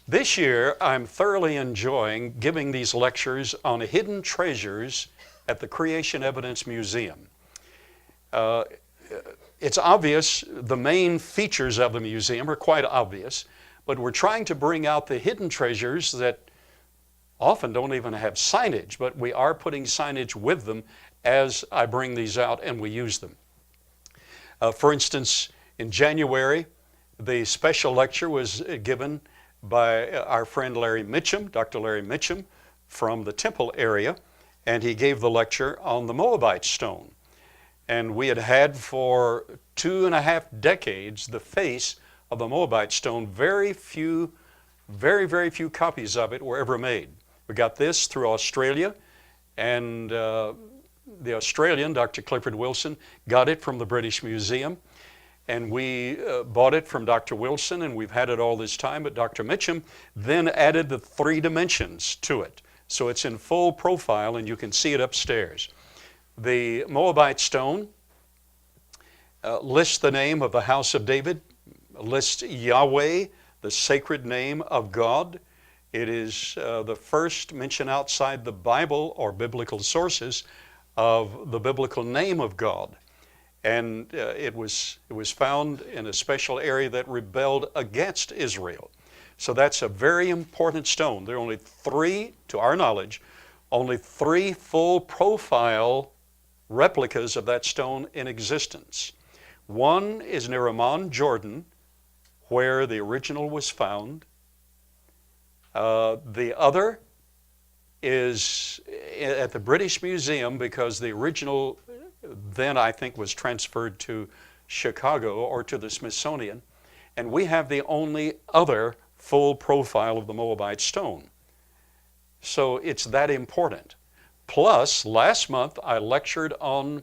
This year, I'm thoroughly enjoying giving these lectures on hidden treasures at the Creation Evidence Museum. It's obvious, the main features of the museum are quite obvious, but we're trying to bring out the hidden treasures that often don't even have signage, but we are putting signage with them as I bring these out and we use them. For instance, in January, the special lecture was given by our friend Larry Mitchum, Dr. Larry Mitchum from the Temple area, and he gave the lecture on the Moabite stone. And we had had for 2.5 decades the face of the Moabite stone. Very few copies of it were ever made. We got this through Australia, and the Australian, Dr. Clifford Wilson, got it from the British Museum. And we bought it from Dr. Wilson, and we've had it all this time, but Dr. Mitchum then added the 3 dimensions to it. So it's in full profile, and you can see it upstairs. The Moabite stone lists the name of the house of David, lists Yahweh, the sacred name of God. It is the first mention outside the Bible or biblical sources of the biblical name of God. And it was found in a special area that rebelled against Israel. So that's a very important stone. There are only 3, to our knowledge, only 3 full profile replicas of that stone in existence. One is near Amman, Jordan, where the original was found. The other is at the British Museum because the original then I think was transferred to Chicago or to the Smithsonian. And we have the only other full profile of the Moabite stone. So it's that important. Plus, last month I lectured on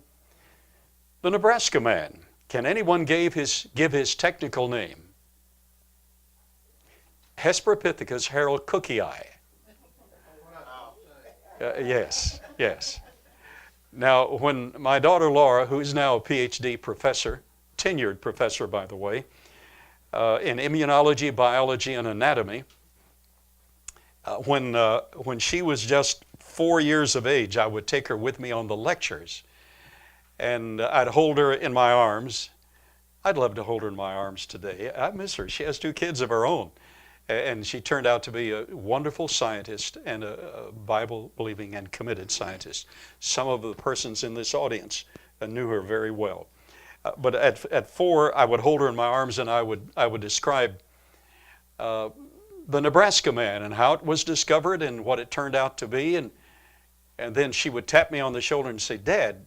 the Nebraska man. Can anyone give his technical name? Hesperopithecus harelcookii. Yes. Now, when my daughter Laura, who's now a PhD professor, tenured professor by the way, in immunology, biology, and anatomy, when she was just 4 years of age, I would take her with me on the lectures, and I'd hold her in my arms. I'd love to hold her in my arms today. I miss her. She has 2 kids of her own. And she turned out to be a wonderful scientist and a Bible-believing and committed scientist. Some of the persons in this audience knew her very well. But at 4, I would hold her in my arms and I would describe the Nebraska man and how it was discovered and what it turned out to be. And then she would tap me on the shoulder and say, "Dad,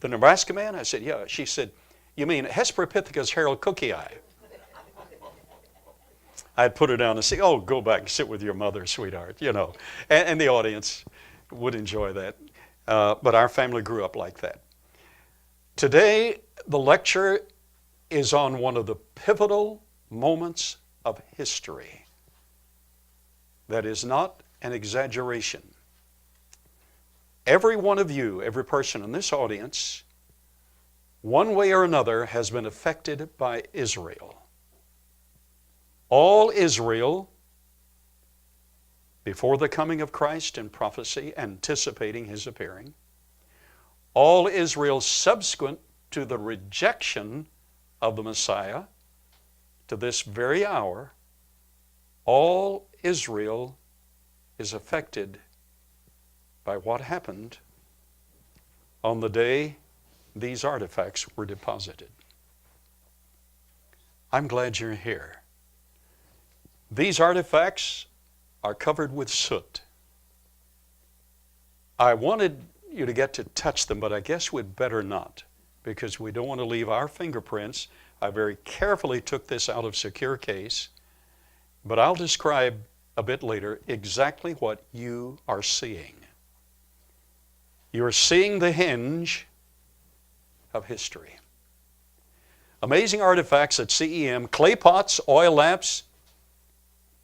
the Nebraska man?" I said, "Yeah." She said, "You mean Hesperopithecus harelcookii?" I'd put her down and say, "Oh, go back and sit with your mother, sweetheart," you know. And the audience would enjoy that. But our family grew up like that. Today, the lecture is on one of the pivotal moments of history. That is not an exaggeration. Every one of you, every person in this audience, one way or another has been affected by Israel. All Israel, before the coming of Christ in prophecy, anticipating his appearing, all Israel subsequent to the rejection of the Messiah, to this very hour, all Israel is affected by what happened on the day these artifacts were deposited. I'm glad you're here. These artifacts are covered with soot. I wanted you to get to touch them, but I guess we'd better not, because we don't want to leave our fingerprints. I very carefully took this out of secure case, but I'll describe a bit later exactly what you are seeing. You're seeing the hinge of history. Amazing artifacts at CEM, clay pots, oil lamps,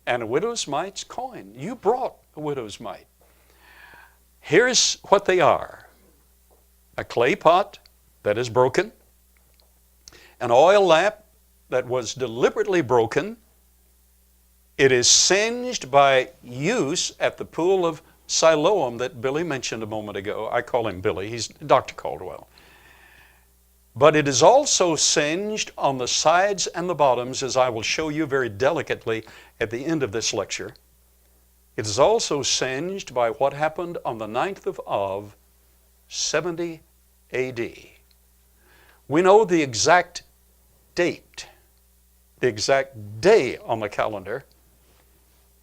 and a widow's mite's coin. You brought a widow's mite. Here's what they are. A clay pot that is broken, an oil lamp that was deliberately broken, It is singed by use at the pool of Siloam that Billy mentioned a moment ago. I call him Billy. He's Dr. Caldwell. But it is also singed on the sides and the bottoms, as I will show you very delicately at the end of this lecture. It is also singed by what happened on the 9th of Av, 70 A.D. We know the exact date, the exact day on the calendar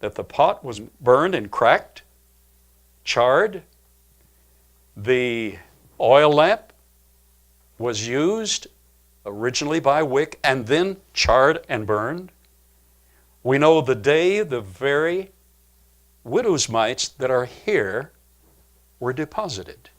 that the pot was burned and cracked, charred, the oil lamp was used originally by wick and then charred and burned. We know the day the very widow's mites that are here were deposited.